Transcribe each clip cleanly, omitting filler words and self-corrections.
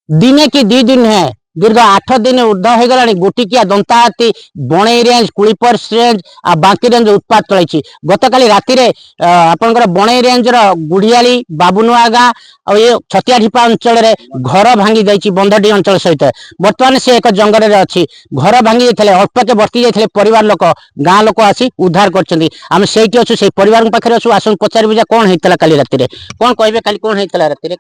दिने कि 2 दिन है दीर्घ 8 दिन ऊर्ध हो गला गोटिकिया दंता हाथी बणई रेंज कुलीपर रेंज आ बांकी रेंज उत्पात चलती गत काली राति आपंकर बणई रेंज गुड़ियाली बाबुनुआ गाँ और ये छतिया ढिपा अंचल घर भांगी जाइए बंधडी अंचल सहित बर्तमान से एक जंगल में अच्छी घर भांगी अल्पके बर्ती जाते परिवार लोक गाँ लोक आसी उद्धार करम से अच्छु से परिवार पाखे अच्छु आसन पचार कौन होता काली राति कौन कहे काली कौन होता राति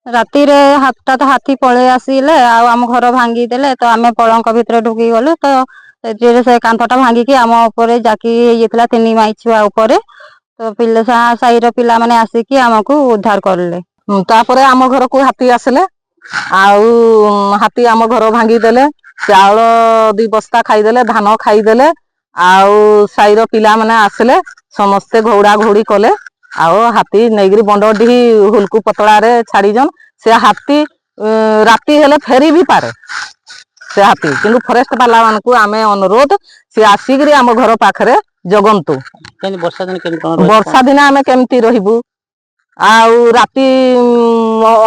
राति हठात हाथी पलि आसिले आम घर भांगी देले तो आम पलंक भितर ढुकी गलु तो से कांथटा भांगिकी आम उपर जाकी होता 3 माई छुआ उपर तो पिले साईर पिला माने आसिकी आमको उद्धार करले तापर आम घर को हाथी आसिले हाथी आम घर भांगी देले चाउल 2 बस्ता खाईदेले धान खाईदेले साईर पिला माने आसिले समस्ते घोड़ा घोड़ी कले हाथी नहींगिरी बंडडी हुलकू पतला रे छाड़ीजन से हाथी राति हेले फेरी भी पारे से हाथी किंतु फॉरेस्ट वाला मान को आमे अनुरोध से आसिक आम घर पाखरे जगंतु वर्षा दिन आमे केमती रहिबु राति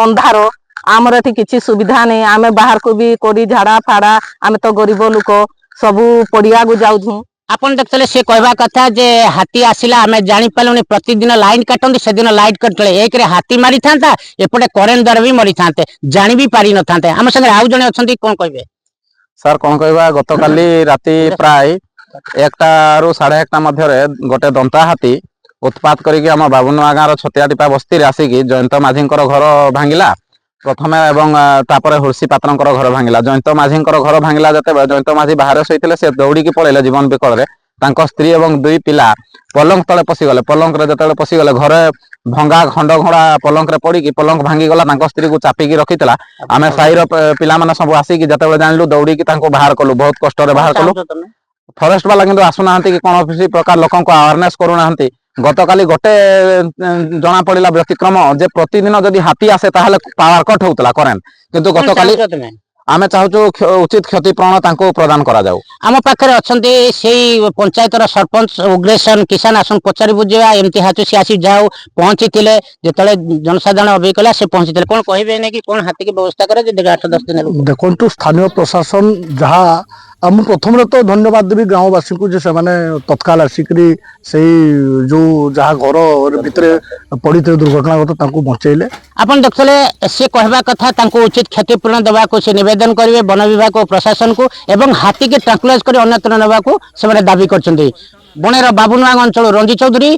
अंधार आमर एठी किछि सुविधा नहीं आमे बाहर को भी कोडी झाड़ा फाड़ा आमे तो गरीब लोक सबू पड़िया को जाउथु आपन देखले से कहवा कथा जे हाथी आसिला हमें जानि पालुनी प्रतिदिन लाइन काटंती से दिन लाइट कटले एक रे हाथी मारी थांता एपटे करेंट द्वारा भी मरी थांते जानि भी पारी न थांते हम संगे आउ जने अछंती कोन कहबे सर कोन कहबा गतकाली राति प्राय 1टा रु 1:30 मध्य रे गोटे दंता हाथी उत्पात करिकि हम बाबुनुआ गाँव छतिया टिपा बस्ती रे आसिकि जयंत माझी घर भांगिला प्रथमे एवं तापर हुर्सी पात्र घर भांगिला जयंत माझी घर भांगिला जते जयंत माझी बाहर शोते से दौड़ी पड़े जीवन विकल स्त्री और 2 पिला पलंक तले पशिगले पलंक जो पशिगले घरे भंगा खंड घोड़ा पलंक पड़ी पलंक भांगीगला स्त्री को चापिकी रखी आम साईर पिला माने सब आसिक जिते जानलु दौड़ी बाहर कलु बहुत कष्ट बाहर कलु फॉरेस्ट वाला किंतु आसुना कि कौन प्रकार लोक अवेयरनेस करूना गतकाली गोटे जना पड़ा व्यतिक्रम जे प्रतिदिन जदि हाथी आसे ताहले पावर कट होउतला करेंट किंतु गतकाली आमे चाहूँ उचित क्षतिपूरण प्रदान करा जाऊ आम पाखे अच्छे से पंचायतर सरपंच उग्रेसन किसान आसन पचारि बुझा एमती हाथी सी आसी जाऊ पहुंची जो जनसाधारण अभियोग कला से पहुंची कौन कहे कि कौन हाथी की व्यवस्था करे 8-10 दिन देखो स्थानीय प्रशासन जहाँ आम प्रथम तो धन्यवाद देवी ग्रामवासी को जे से तत्काल आसिक से जो जहाँ घर भितर पड़ी दुर्घटनाग्रस्त बचेले आपन देखले से कहवा कथा उचित क्षतिपूरण देवा को से निवेदन करेंगे वन विभाग और प्रशासन को एवं हाथी के ट्रांकुलाइज कर अन्यत्र नेबा को से दाबी कर बणेर बाबुनुआ अंचल रंजी चौधरी।